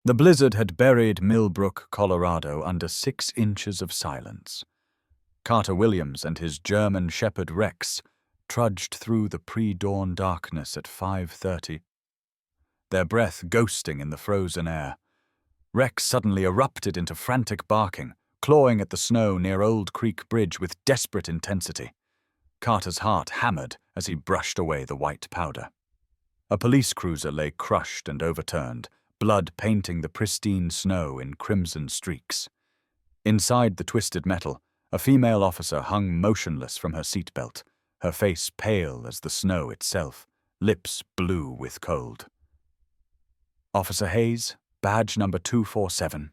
The blizzard had buried Millbrook, Colorado, under 6 inches of silence. Carter Williams and his German shepherd Rex trudged through the pre-dawn darkness at 5:30, their breath ghosting in the frozen air. Rex suddenly erupted into frantic barking, clawing at the snow near Old Creek Bridge with desperate intensity. Carter's heart hammered as he brushed away the white powder. A police cruiser lay crushed and overturned, blood painting the pristine snow in crimson streaks. Inside the twisted metal, a female officer hung motionless from her seatbelt, her face pale as the snow itself, lips blue with cold. "Officer Hayes, badge number 247.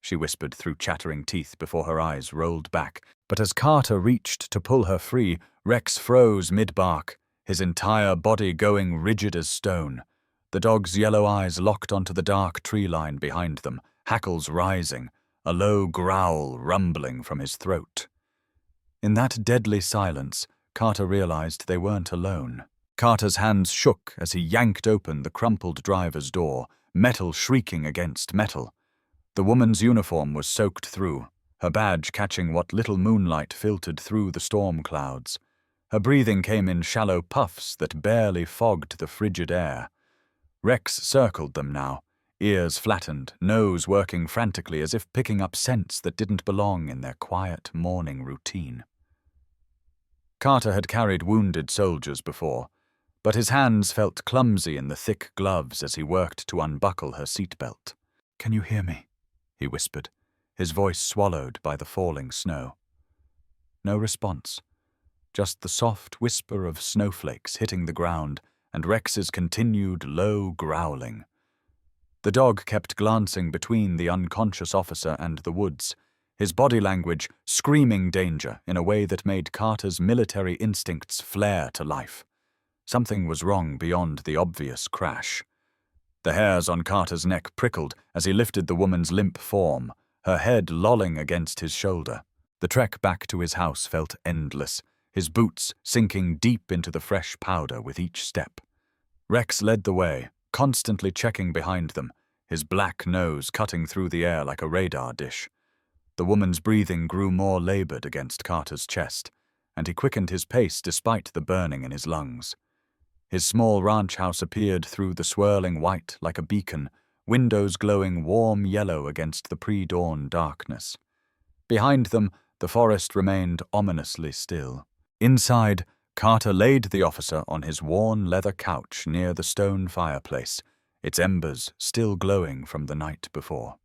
She whispered through chattering teeth before her eyes rolled back, but as Carter reached to pull her free, Rex froze mid-bark, his entire body going rigid as stone. The dog's yellow eyes locked onto the dark tree line behind them, hackles rising, a low growl rumbling from his throat. In that deadly silence, Carter realized they weren't alone. Carter's hands shook as he yanked open the crumpled driver's door, metal shrieking against metal. The woman's uniform was soaked through, her badge catching what little moonlight filtered through the storm clouds. Her breathing came in shallow puffs that barely fogged the frigid air. Rex circled them now, ears flattened, nose working frantically as if picking up scents that didn't belong in their quiet morning routine. Carter had carried wounded soldiers before, but his hands felt clumsy in the thick gloves as he worked to unbuckle her seatbelt. "Can you hear me?" he whispered, his voice swallowed by the falling snow. No response, just the soft whisper of snowflakes hitting the ground and Rex's continued low growling. The dog kept glancing between the unconscious officer and the woods, his body language screaming danger in a way that made Carter's military instincts flare to life. Something was wrong beyond the obvious crash. The hairs on Carter's neck prickled as he lifted the woman's limp form, her head lolling against his shoulder. The trek back to his house felt endless, his boots sinking deep into the fresh powder with each step. Rex led the way, constantly checking behind them, his black nose cutting through the air like a radar dish. The woman's breathing grew more labored against Carter's chest, and he quickened his pace despite the burning in his lungs. His small ranch house appeared through the swirling white like a beacon, windows glowing warm yellow against the pre-dawn darkness. Behind them, the forest remained ominously still. Inside, Carter laid the officer on his worn leather couch near the stone fireplace, its embers still glowing from the night before.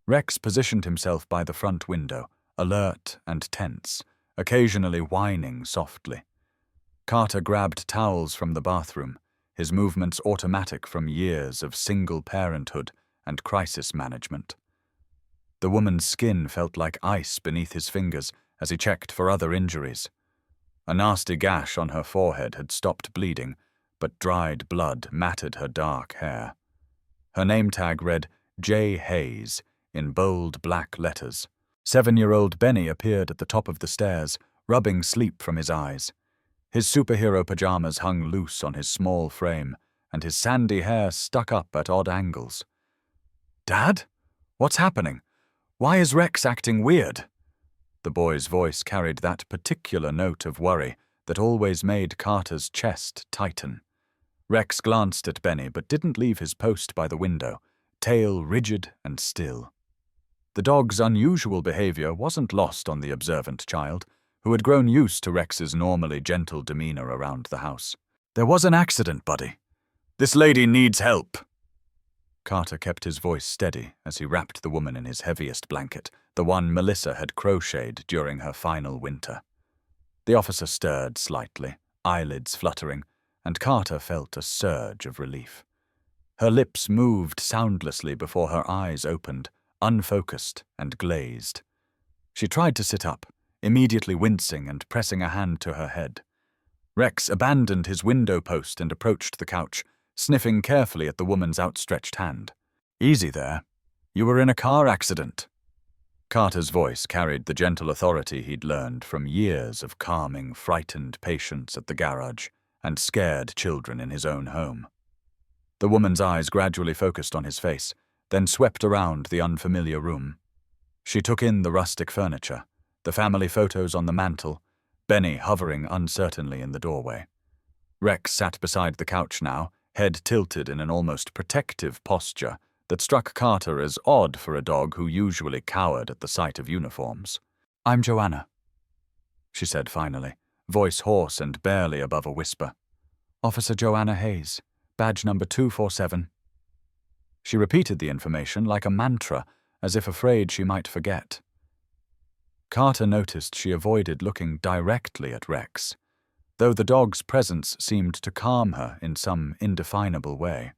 Rex positioned himself by the front window, alert and tense, occasionally whining softly. Carter grabbed towels from the bathroom, his movements automatic from years of single parenthood and crisis management. The woman's skin felt like ice beneath his fingers as he checked for other injuries. A nasty gash on her forehead had stopped bleeding, but dried blood matted her dark hair. Her name tag read J. Hayes in bold black letters. 7-year-old Benny appeared at the top of the stairs, rubbing sleep from his eyes. His superhero pajamas hung loose on his small frame, and his sandy hair stuck up at odd angles. "Dad? What's happening? Why is Rex acting weird?" The boy's voice carried that particular note of worry that always made Carter's chest tighten. Rex glanced at Benny but didn't leave his post by the window, tail rigid and still. The dog's unusual behavior wasn't lost on the observant child, who had grown used to Rex's normally gentle demeanor around the house. "There was an accident, buddy. This lady needs help." Carter kept his voice steady as he wrapped the woman in his heaviest blanket, the one Melissa had crocheted during her final winter. The officer stirred slightly, eyelids fluttering, and Carter felt a surge of relief. Her lips moved soundlessly before her eyes opened, unfocused and glazed. She tried to sit up, immediately wincing and pressing a hand to her head. Rex abandoned his window post and approached the couch, sniffing carefully at the woman's outstretched hand. "Easy there. You were in a car accident." Carter's voice carried the gentle authority he'd learned from years of calming frightened patients at the garage and scared children in his own home. The woman's eyes gradually focused on his face, then swept around the unfamiliar room. She took in the rustic furniture, the family photos on the mantel, Benny hovering uncertainly in the doorway. Rex sat beside the couch now, head tilted in an almost protective posture that struck Carter as odd for a dog who usually cowered at the sight of uniforms. "I'm Joanna," she said finally, voice hoarse and barely above a whisper. "Officer Joanna Hayes, badge number 247. She repeated the information like a mantra, as if afraid she might forget. Carter noticed she avoided looking directly at Rex, though the dog's presence seemed to calm her in some indefinable way.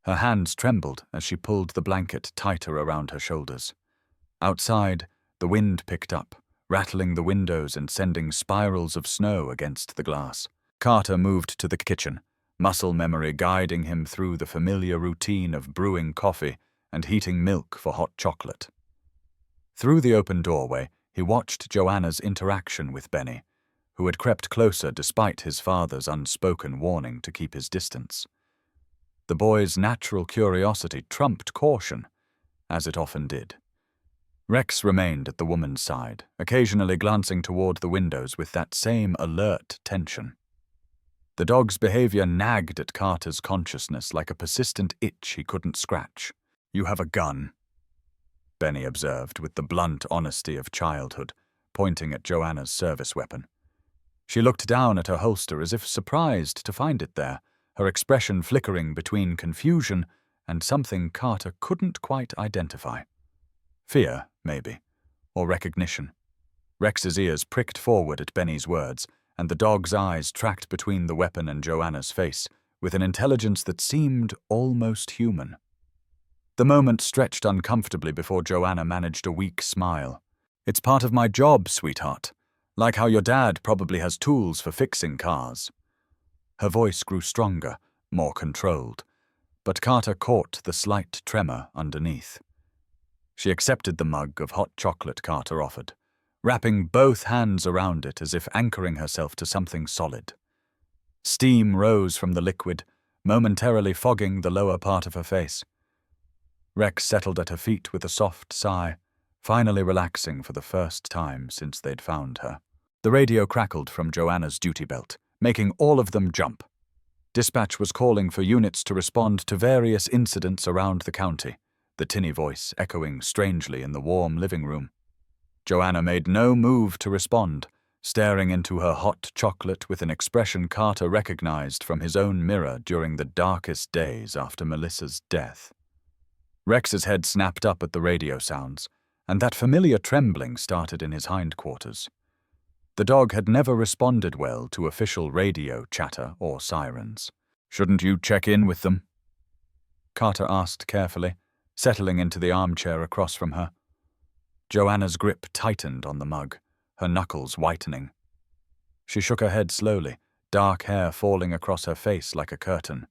Her hands trembled as she pulled the blanket tighter around her shoulders. Outside, the wind picked up, rattling the windows and sending spirals of snow against the glass. Carter moved to the kitchen, muscle memory guiding him through the familiar routine of brewing coffee and heating milk for hot chocolate. Through the open doorway, he watched Joanna's interaction with Benny, who had crept closer despite his father's unspoken warning to keep his distance. The boy's natural curiosity trumped caution, as it often did. Rex remained at the woman's side, occasionally glancing toward the windows with that same alert tension. The dog's behavior nagged at Carter's consciousness like a persistent itch he couldn't scratch. "You have a gun," Benny observed with the blunt honesty of childhood, pointing at Joanna's service weapon. She looked down at her holster as if surprised to find it there, her expression flickering between confusion and something Carter couldn't quite identify. Fear, maybe, or recognition. Rex's ears pricked forward at Benny's words, and the dog's eyes tracked between the weapon and Joanna's face with an intelligence that seemed almost human. The moment stretched uncomfortably before Joanna managed a weak smile. "It's part of my job, sweetheart. Like how your dad probably has tools for fixing cars." Her voice grew stronger, more controlled, but Carter caught the slight tremor underneath. She accepted the mug of hot chocolate Carter offered, wrapping both hands around it as if anchoring herself to something solid. Steam rose from the liquid, momentarily fogging the lower part of her face. Rex settled at her feet with a soft sigh, finally relaxing for the first time since they'd found her. The radio crackled from Joanna's duty belt, making all of them jump. Dispatch was calling for units to respond to various incidents around the county, the tinny voice echoing strangely in the warm living room. Joanna made no move to respond, staring into her hot chocolate with an expression Carter recognized from his own mirror during the darkest days after Melissa's death. Rex's head snapped up at the radio sounds, and that familiar trembling started in his hindquarters. The dog had never responded well to official radio chatter or sirens. "Shouldn't you check in with them?" Carter asked carefully, settling into the armchair across from her. Joanna's grip tightened on the mug, her knuckles whitening. She shook her head slowly, dark hair falling across her face like a curtain.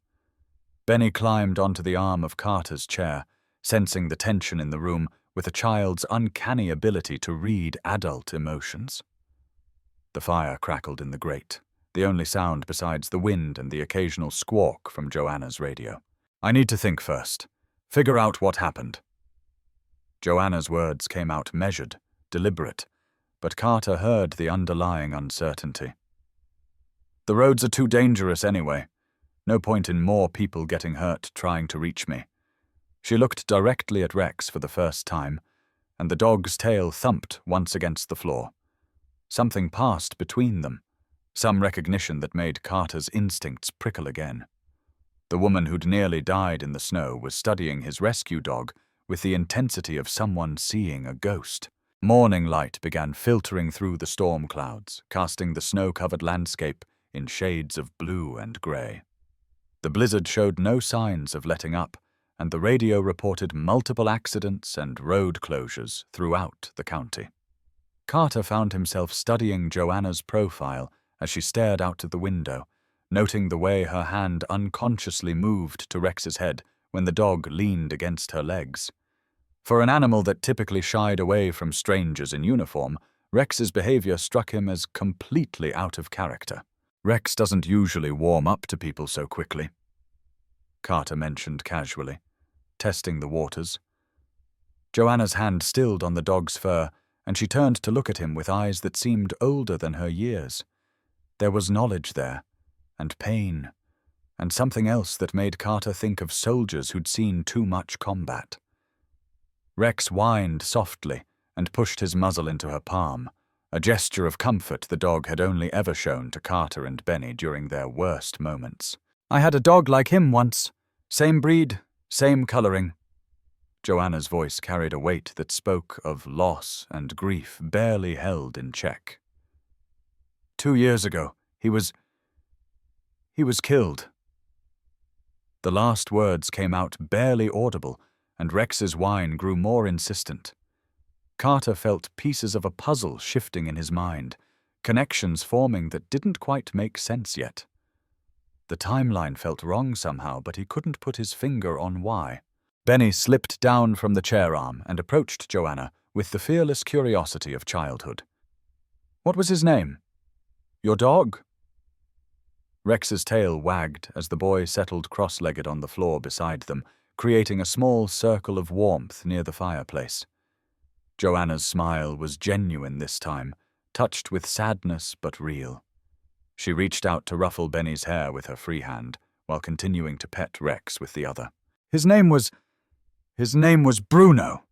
Benny climbed onto the arm of Carter's chair, sensing the tension in the room with a child's uncanny ability to read adult emotions. The fire crackled in the grate, the only sound besides the wind and the occasional squawk from Joanna's radio. "I need to think first. Figure out what happened." Joanna's words came out measured, deliberate, but Carter heard the underlying uncertainty. "The roads are too dangerous anyway. No point in more people getting hurt trying to reach me." She looked directly at Rex for the first time, and the dog's tail thumped once against the floor. Something passed between them, some recognition that made Carter's instincts prickle again. The woman who'd nearly died in the snow was studying his rescue dog with the intensity of someone seeing a ghost. Morning light began filtering through the storm clouds, casting the snow-covered landscape in shades of blue and grey. The blizzard showed no signs of letting up, and the radio reported multiple accidents and road closures throughout the county. Carter found himself studying Joanna's profile as she stared out of the window, noting the way her hand unconsciously moved to Rex's head when the dog leaned against her legs. For an animal that typically shied away from strangers in uniform, Rex's behavior struck him as completely out of character. Rex doesn't usually warm up to people so quickly. Carter mentioned casually, testing the waters. Joanna's hand stilled on the dog's fur, and she turned to look at him with eyes that seemed older than her years. There was knowledge there, and pain, and something else that made Carter think of soldiers who'd seen too much combat. Rex whined softly and pushed his muzzle into her palm, a gesture of comfort the dog had only ever shown to Carter and Benny during their worst moments. "I had a dog like him once. Same breed, same coloring." Joanna's voice carried a weight that spoke of loss and grief barely held in check. 2 years ago, he was killed. The last words came out barely audible, and Rex's whine grew more insistent. Carter felt pieces of a puzzle shifting in his mind, connections forming that didn't quite make sense yet. The timeline felt wrong somehow, but he couldn't put his finger on why. Benny slipped down from the chair arm and approached Joanna with the fearless curiosity of childhood. "What was his name? Your dog?" Rex's tail wagged as the boy settled cross-legged on the floor beside them, creating a small circle of warmth near the fireplace. Joanna's smile was genuine this time, touched with sadness but real. She reached out to ruffle Benny's hair with her free hand, while continuing to pet Rex with the other. His name was Bruno."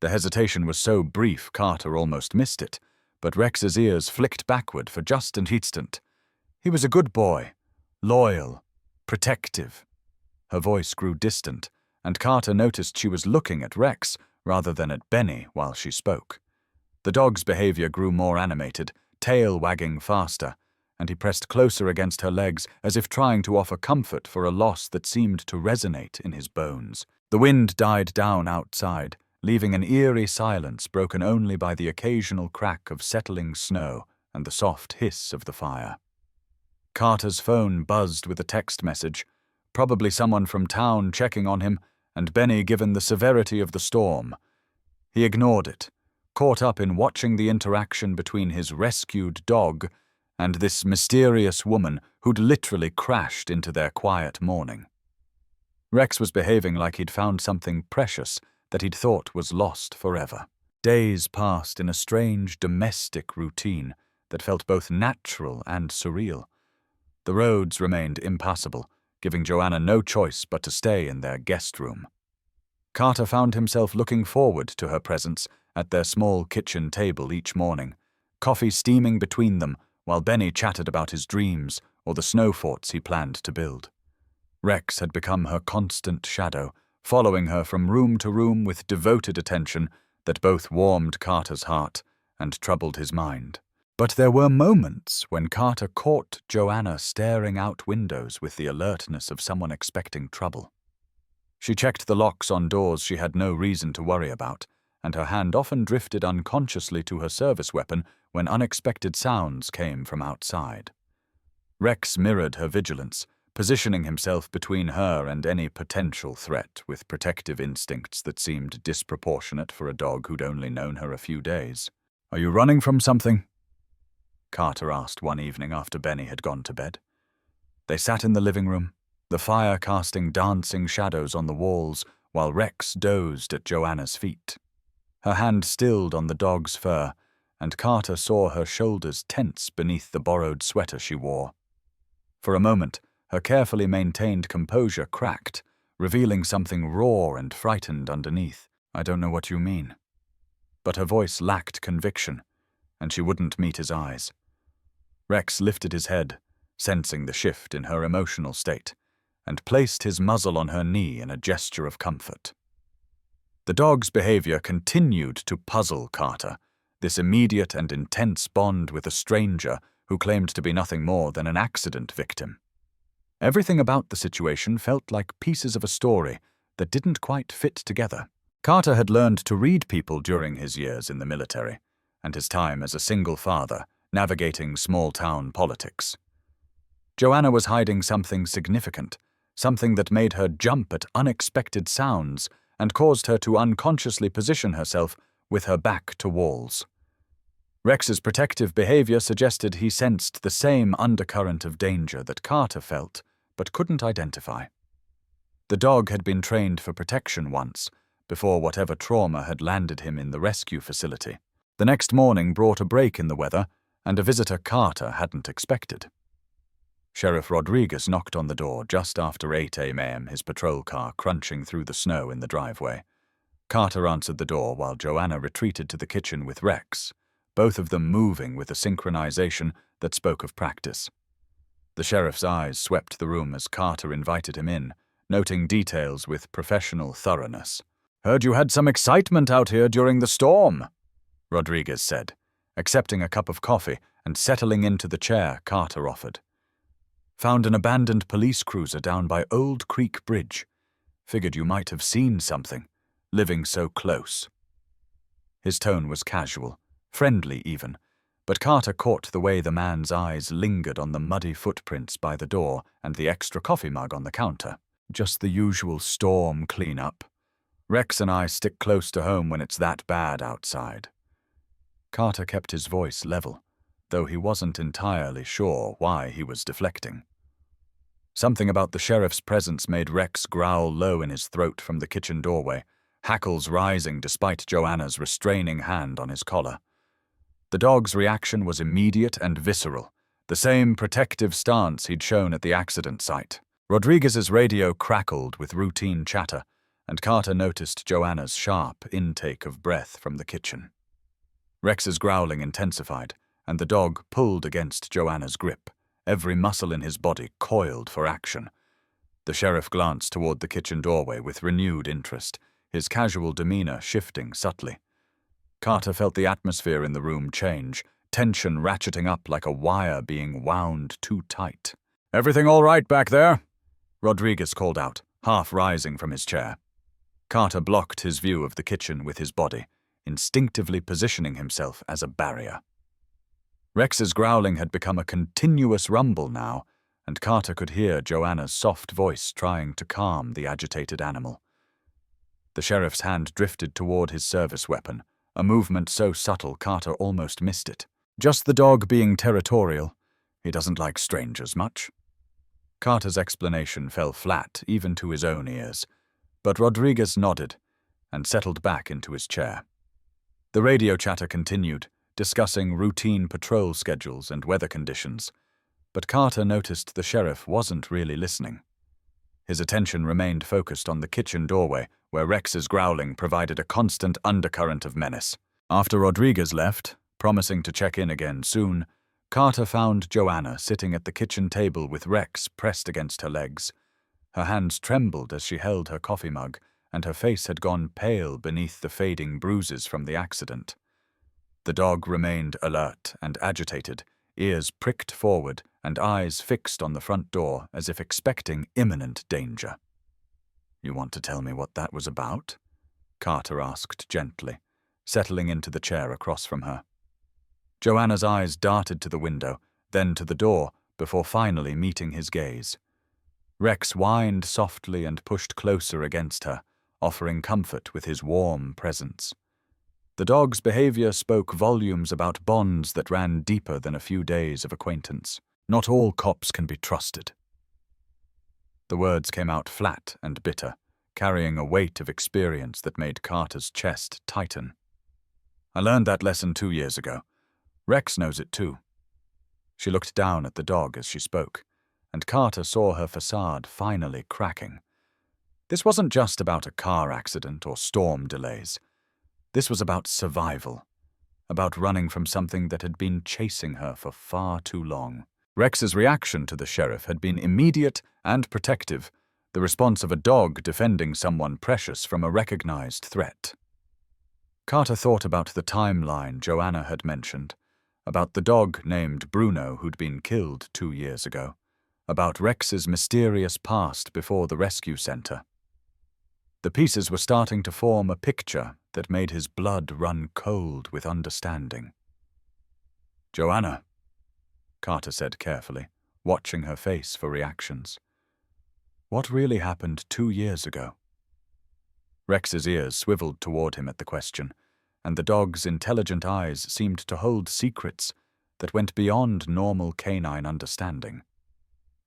The hesitation was so brief Carter almost missed it, but Rex's ears flicked backward for just an instant. "He was a good boy, loyal, protective." Her voice grew distant, and Carter noticed she was looking at Rex rather than at Benny while she spoke. The dog's behavior grew more animated, tail wagging faster, and he pressed closer against her legs as if trying to offer comfort for a loss that seemed to resonate in his bones. The wind died down outside, leaving an eerie silence broken only by the occasional crack of settling snow and the soft hiss of the fire. Carter's phone buzzed with a text message, probably someone from town checking on him, and Benny given the severity of the storm. He ignored it, caught up in watching the interaction between his rescued dog and this mysterious woman who'd literally crashed into their quiet morning. Rex was behaving like he'd found something precious that he'd thought was lost forever. Days passed in a strange domestic routine that felt both natural and surreal. The roads remained impassable, giving Joanna no choice but to stay in their guest room. Carter found himself looking forward to her presence at their small kitchen table each morning, coffee steaming between them while Benny chatted about his dreams or the snow forts he planned to build. Rex had become her constant shadow, following her from room to room with devoted attention that both warmed Carter's heart and troubled his mind. But there were moments when Carter caught Joanna staring out windows with the alertness of someone expecting trouble. She checked the locks on doors she had no reason to worry about, and her hand often drifted unconsciously to her service weapon when unexpected sounds came from outside. Rex mirrored her vigilance, positioning himself between her and any potential threat with protective instincts that seemed disproportionate for a dog who'd only known her a few days. "Are you running from something?" Carter asked one evening after Benny had gone to bed. They sat in the living room, the fire casting dancing shadows on the walls while Rex dozed at Joanna's feet. Her hand stilled on the dog's fur, and Carter saw her shoulders tense beneath the borrowed sweater she wore. For a moment, her carefully maintained composure cracked, revealing something raw and frightened underneath. "I don't know what you mean." But her voice lacked conviction, and she wouldn't meet his eyes. Rex lifted his head, sensing the shift in her emotional state, and placed his muzzle on her knee in a gesture of comfort. The dog's behavior continued to puzzle Carter, this immediate and intense bond with a stranger who claimed to be nothing more than an accident victim. Everything about the situation felt like pieces of a story that didn't quite fit together. Carter had learned to read people during his years in the military, and his time as a single father, navigating small-town politics. Joanna was hiding something significant, something that made her jump at unexpected sounds and caused her to unconsciously position herself with her back to walls. Rex's protective behavior suggested he sensed the same undercurrent of danger that Carter felt, but couldn't identify. The dog had been trained for protection once, before whatever trauma had landed him in the rescue facility. The next morning brought a break in the weather and a visitor Carter hadn't expected. Sheriff Rodriguez knocked on the door just after 8 a.m., his patrol car crunching through the snow in the driveway. Carter answered the door while Joanna retreated to the kitchen with Rex, both of them moving with a synchronization that spoke of practice. The sheriff's eyes swept the room as Carter invited him in, noting details with professional thoroughness. "Heard you had some excitement out here during the storm," Rodriguez said, accepting a cup of coffee and settling into the chair Carter offered. "Found an abandoned police cruiser down by Old Creek Bridge. Figured you might have seen something, living so close." His tone was casual, friendly even, but Carter caught the way the man's eyes lingered on the muddy footprints by the door and the extra coffee mug on the counter. "Just the usual storm cleanup. Rex and I stick close to home when it's that bad outside." Carter kept his voice level, though he wasn't entirely sure why he was deflecting. Something about the sheriff's presence made Rex growl low in his throat from the kitchen doorway, hackles rising despite Joanna's restraining hand on his collar. The dog's reaction was immediate and visceral, the same protective stance he'd shown at the accident site. Rodriguez's radio crackled with routine chatter, and Carter noticed Joanna's sharp intake of breath from the kitchen. Rex's growling intensified, and the dog pulled against Joanna's grip, every muscle in his body coiled for action. The sheriff glanced toward the kitchen doorway with renewed interest, his casual demeanor shifting subtly. Carter felt the atmosphere in the room change, tension ratcheting up like a wire being wound too tight. "Everything all right back there?" Rodriguez called out, half rising from his chair. Carter blocked his view of the kitchen with his body, instinctively positioning himself as a barrier. Rex's growling had become a continuous rumble now, and Carter could hear Joanna's soft voice trying to calm the agitated animal. The sheriff's hand drifted toward his service weapon, a movement so subtle Carter almost missed it. "Just the dog being territorial. He doesn't like strangers much." Carter's explanation fell flat even to his own ears, but Rodriguez nodded and settled back into his chair. The radio chatter continued, discussing routine patrol schedules and weather conditions, but Carter noticed the sheriff wasn't really listening. His attention remained focused on the kitchen doorway, where Rex's growling provided a constant undercurrent of menace. After Rodriguez left, promising to check in again soon, Carter found Joanna sitting at the kitchen table with Rex pressed against her legs. Her hands trembled as she held her coffee mug, and her face had gone pale beneath the fading bruises from the accident. The dog remained alert and agitated, ears pricked forward and eyes fixed on the front door as if expecting imminent danger. "You want to tell me what that was about?" Carter asked gently, settling into the chair across from her. Joanna's eyes darted to the window, then to the door, before finally meeting his gaze. Rex whined softly and pushed closer against her, offering comfort with his warm presence. The dog's behavior spoke volumes about bonds that ran deeper than a few days of acquaintance. "Not all cops can be trusted." The words came out flat and bitter, carrying a weight of experience that made Carter's chest tighten. "I learned that lesson 2 years ago. Rex knows it too." She looked down at the dog as she spoke, and Carter saw her facade finally cracking. This wasn't just about a car accident or storm delays. This was about survival, about running from something that had been chasing her for far too long. Rex's reaction to the sheriff had been immediate and protective, the response of a dog defending someone precious from a recognized threat. Carter thought about the timeline Joanna had mentioned, about the dog named Bruno who'd been killed 2 years ago, about Rex's mysterious past before the rescue center. The pieces were starting to form a picture that made his blood run cold with understanding. "Joanna," Carter said carefully, watching her face for reactions. "What really happened 2 years ago?" Rex's ears swiveled toward him at the question, and the dog's intelligent eyes seemed to hold secrets that went beyond normal canine understanding.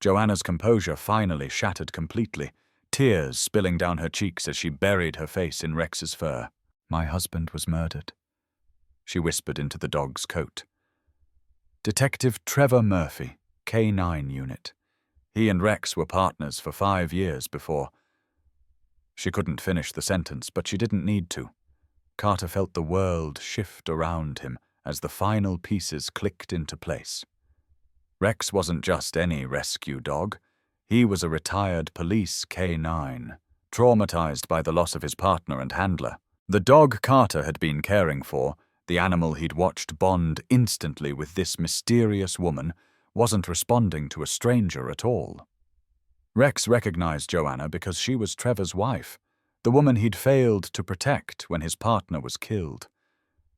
Joanna's composure finally shattered completely, tears spilling down her cheeks as she buried her face in Rex's fur. "My husband was murdered," she whispered into the dog's coat. "Detective Trevor Murphy, K9 unit. He and Rex were partners for 5 years before—" She couldn't finish the sentence, but she didn't need to. Carter felt the world shift around him as the final pieces clicked into place. Rex wasn't just any rescue dog. He was a retired police K9, traumatized by the loss of his partner and handler. The dog Carter had been caring for, the animal he'd watched bond instantly with this mysterious woman, wasn't responding to a stranger at all. Rex recognized Joanna because she was Trevor's wife, the woman he'd failed to protect when his partner was killed.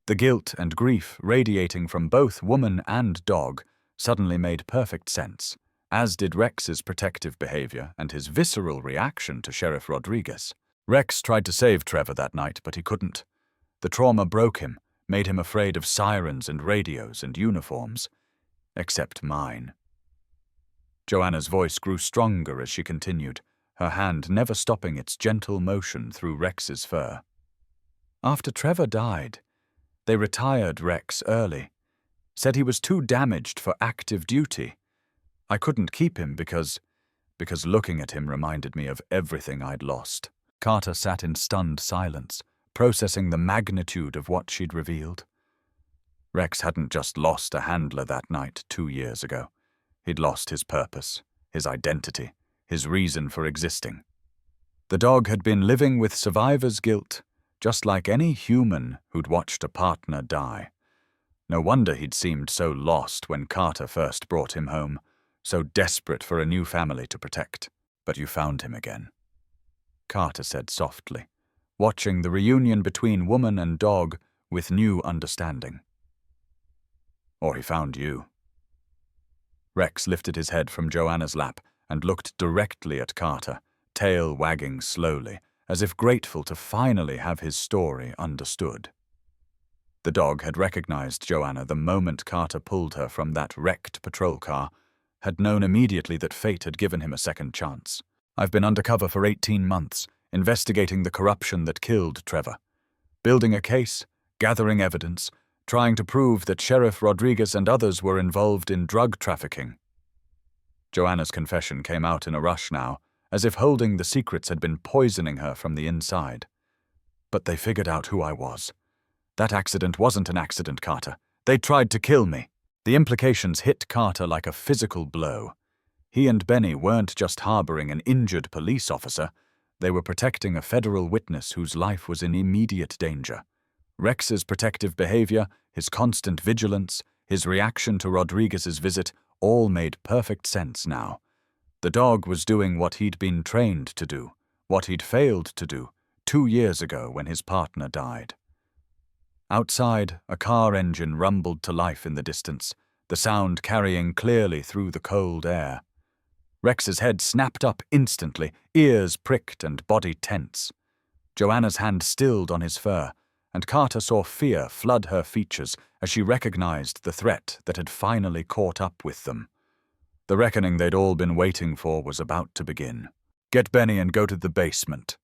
The guilt and grief radiating from both woman and dog suddenly made perfect sense, as did Rex's protective behavior and his visceral reaction to Sheriff Rodriguez. Rex tried to save Trevor that night, but he couldn't. The trauma broke him, made him afraid of sirens and radios and uniforms. Except mine. Joanna's voice grew stronger as she continued, her hand never stopping its gentle motion through Rex's fur. "After Trevor died, they retired Rex early. Said he was too damaged for active duty. I couldn't keep him because looking at him reminded me of everything I'd lost." Carter sat in stunned silence, processing the magnitude of what she'd revealed. Rex hadn't just lost a handler that night 2 years ago. He'd lost his purpose, his identity, his reason for existing. The dog had been living with survivor's guilt, just like any human who'd watched a partner die. No wonder he'd seemed so lost when Carter first brought him home, so desperate for a new family to protect. "But you found him again," Carter said softly, watching the reunion between woman and dog with new understanding. "Or he found you." Rex lifted his head from Joanna's lap and looked directly at Carter, tail wagging slowly, as if grateful to finally have his story understood. The dog had recognized Joanna the moment Carter pulled her from that wrecked patrol car, had known immediately that fate had given him a second chance. "I've been undercover for 18 months, investigating the corruption that killed Trevor. Building a case, gathering evidence, trying to prove that Sheriff Rodriguez and others were involved in drug trafficking." Joanna's confession came out in a rush now, as if holding the secrets had been poisoning her from the inside. "But they figured out who I was. That accident wasn't an accident, Carter. They tried to kill me." The implications hit Carter like a physical blow. He and Benny weren't just harboring an injured police officer. They were protecting a federal witness whose life was in immediate danger. Rex's protective behavior, his constant vigilance, his reaction to Rodriguez's visit all made perfect sense now. The dog was doing what he'd been trained to do, what he'd failed to do 2 years ago when his partner died. Outside, a car engine rumbled to life in the distance, the sound carrying clearly through the cold air. Rex's head snapped up instantly, ears pricked and body tense. Joanna's hand stilled on his fur, and Carter saw fear flood her features as she recognized the threat that had finally caught up with them. The reckoning they'd all been waiting for was about to begin. "Get Benny and go to the basement,"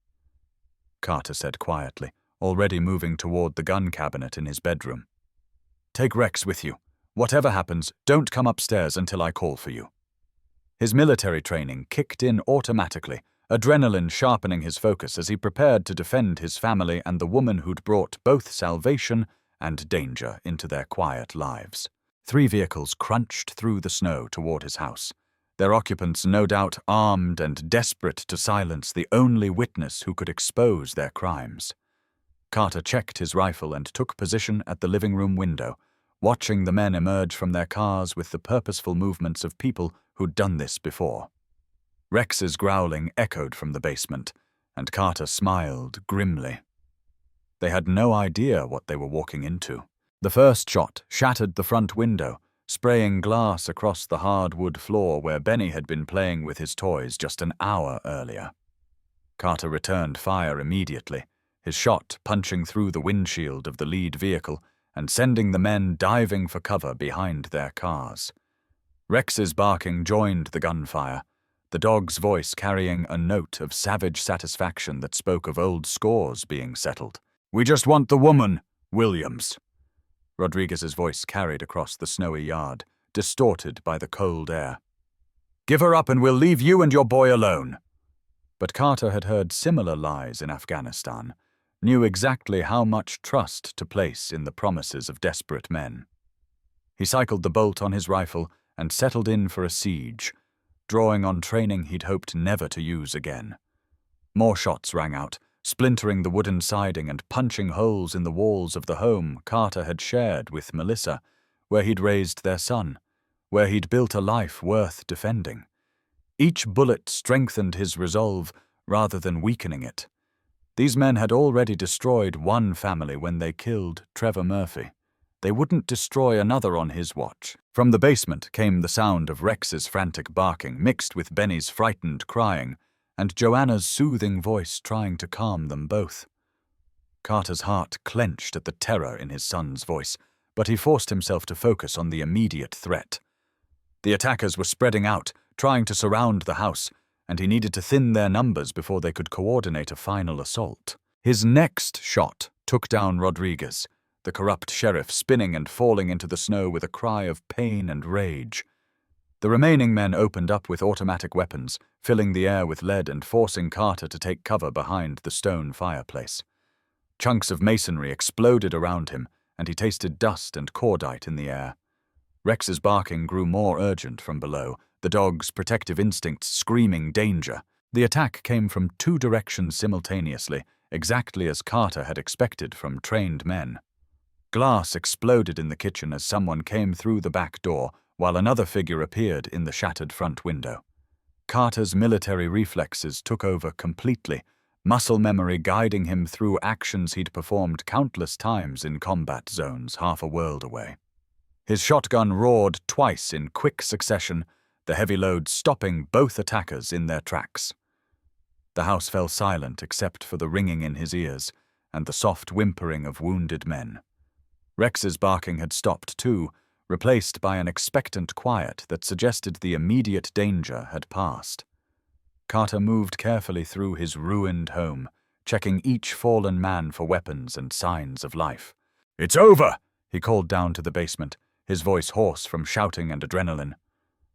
Carter said quietly, already moving toward the gun cabinet in his bedroom. "Take Rex with you. Whatever happens, don't come upstairs until I call for you." His military training kicked in automatically, adrenaline sharpening his focus as he prepared to defend his family and the woman who'd brought both salvation and danger into their quiet lives. 3 vehicles crunched through the snow toward his house, their occupants no doubt armed and desperate to silence the only witness who could expose their crimes. Carter checked his rifle and took position at the living room window, watching the men emerge from their cars with the purposeful movements of people who'd done this before. Rex's growling echoed from the basement, and Carter smiled grimly. They had no idea what they were walking into. The first shot shattered the front window, spraying glass across the hardwood floor where Benny had been playing with his toys just an hour earlier. Carter returned fire immediately, his shot punching through the windshield of the lead vehicle and sending the men diving for cover behind their cars. Rex's barking joined the gunfire, the dog's voice carrying a note of savage satisfaction that spoke of old scores being settled. "We just want the woman, Williams." Rodriguez's voice carried across the snowy yard, distorted by the cold air. "Give her up and we'll leave you and your boy alone." But Carter had heard similar lies in Afghanistan, knew exactly how much trust to place in the promises of desperate men. He cycled the bolt on his rifle and settled in for a siege, drawing on training he'd hoped never to use again. More shots rang out, splintering the wooden siding and punching holes in the walls of the home Carter had shared with Melissa, where he'd raised their son, where he'd built a life worth defending. Each bullet strengthened his resolve rather than weakening it. These men had already destroyed one family when they killed Trevor Murphy. They wouldn't destroy another on his watch. From the basement came the sound of Rex's frantic barking mixed with Benny's frightened crying, and Joanna's soothing voice trying to calm them both. Carter's heart clenched at the terror in his son's voice, but he forced himself to focus on the immediate threat. The attackers were spreading out, trying to surround the house, and he needed to thin their numbers before they could coordinate a final assault. His next shot took down Rodriguez, the corrupt sheriff spinning and falling into the snow with a cry of pain and rage. The remaining men opened up with automatic weapons, filling the air with lead and forcing Carter to take cover behind the stone fireplace. Chunks of masonry exploded around him, and he tasted dust and cordite in the air. Rex's barking grew more urgent from below, the dog's protective instincts screaming danger. The attack came from two directions simultaneously, exactly as Carter had expected from trained men. Glass exploded in the kitchen as someone came through the back door, while another figure appeared in the shattered front window. Carter's military reflexes took over completely, muscle memory guiding him through actions he'd performed countless times in combat zones half a world away. His shotgun roared twice in quick succession, the heavy load stopping both attackers in their tracks. The house fell silent except for the ringing in his ears and the soft whimpering of wounded men. Rex's barking had stopped too, replaced by an expectant quiet that suggested the immediate danger had passed. Carter moved carefully through his ruined home, checking each fallen man for weapons and signs of life. "It's over!" he called down to the basement, his voice hoarse from shouting and adrenaline.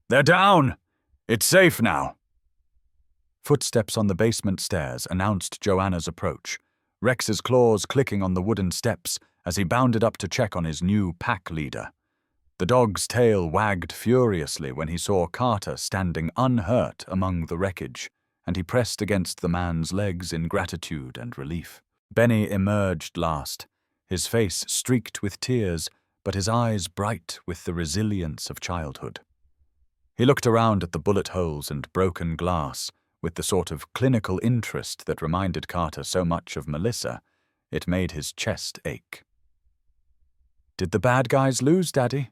"They're down! It's safe now!" Footsteps on the basement stairs announced Joanna's approach, Rex's claws clicking on the wooden steps as he bounded up to check on his new pack leader. The dog's tail wagged furiously when he saw Carter standing unhurt among the wreckage, and he pressed against the man's legs in gratitude and relief. Benny emerged last, his face streaked with tears, but his eyes bright with the resilience of childhood. He looked around at the bullet holes and broken glass with the sort of clinical interest that reminded Carter so much of Melissa. It made his chest ache. "Did the bad guys lose, Daddy?"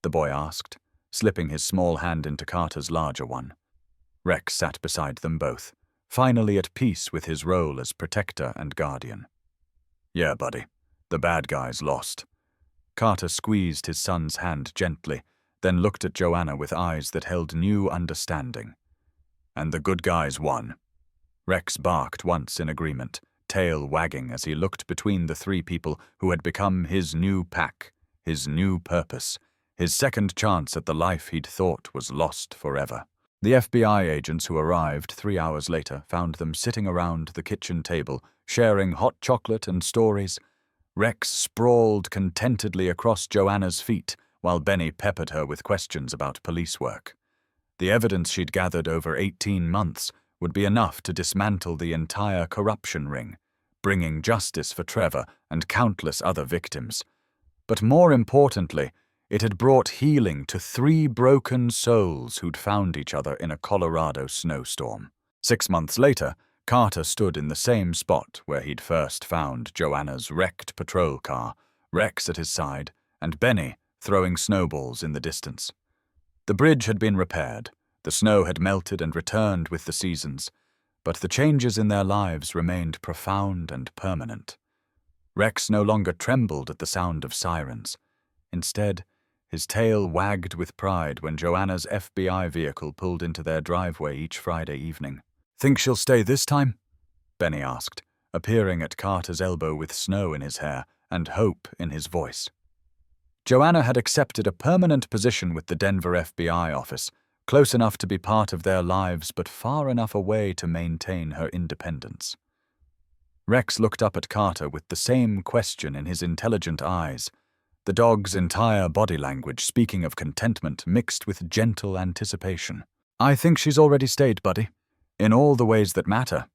the boy asked, slipping his small hand into Carter's larger one. Rex sat beside them both, finally at peace with his role as protector and guardian. "Yeah, buddy, the bad guys lost." Carter squeezed his son's hand gently, then looked at Joanna with eyes that held new understanding. "And the good guys won." Rex barked once in agreement, tail wagging as he looked between the three people who had become his new pack, his new purpose, his second chance at the life he'd thought was lost forever. The FBI agents who arrived 3 hours later found them sitting around the kitchen table, sharing hot chocolate and stories. Rex sprawled contentedly across Joanna's feet, while Benny peppered her with questions about police work. The evidence she'd gathered over 18 months would be enough to dismantle the entire corruption ring, bringing justice for Trevor and countless other victims. But more importantly, it had brought healing to 3 broken souls who'd found each other in a Colorado snowstorm. 6 months later, Carter stood in the same spot where he'd first found Joanna's wrecked patrol car, Rex at his side, and Benny throwing snowballs in the distance. The bridge had been repaired, the snow had melted and returned with the seasons, but the changes in their lives remained profound and permanent. Rex no longer trembled at the sound of sirens. Instead, His tail wagged with pride when Joanna's FBI vehicle pulled into their driveway each Friday evening. "Think she'll stay this time?" Benny asked, appearing at Carter's elbow with snow in his hair and hope in his voice. Joanna had accepted a permanent position with the Denver FBI office, close enough to be part of their lives but far enough away to maintain her independence. Rex looked up at Carter with the same question in his intelligent eyes, the dog's entire body language speaking of contentment mixed with gentle anticipation. "I think she's already stayed, buddy, in all the ways that matter."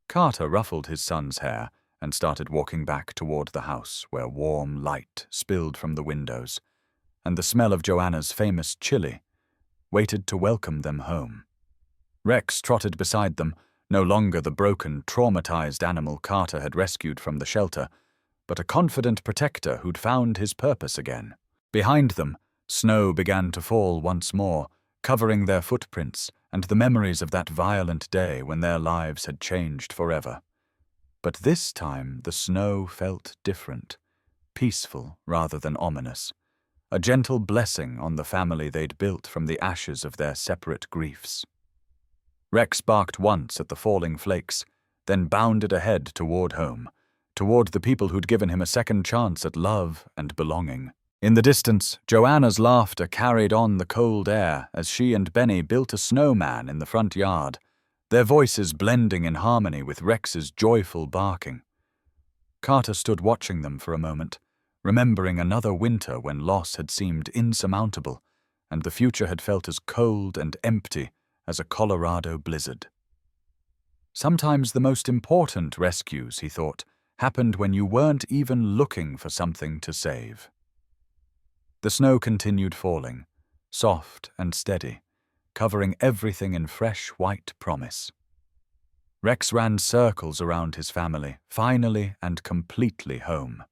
Carter ruffled his son's hair and started walking back toward the house where warm light spilled from the windows, and the smell of Joanna's famous chili waited to welcome them home. Rex trotted beside them, no longer the broken, traumatized animal Carter had rescued from the shelter, but a confident protector who'd found his purpose again. Behind them, snow began to fall once more, covering their footprints and the memories of that violent day when their lives had changed forever. But this time the snow felt different, peaceful rather than ominous, a gentle blessing on the family they'd built from the ashes of their separate griefs. Rex barked once at the falling flakes, then bounded ahead toward home, toward the people who'd given him a second chance at love and belonging. In the distance, Joanna's laughter carried on the cold air as she and Benny built a snowman in the front yard, their voices blending in harmony with Rex's joyful barking. Carter stood watching them for a moment, remembering another winter when loss had seemed insurmountable and the future had felt as cold and empty as a Colorado blizzard. Sometimes the most important rescues, he thought, happened when you weren't even looking for something to save. The snow continued falling, soft and steady, covering everything in fresh white promise. Rex ran circles around his family, finally and completely home.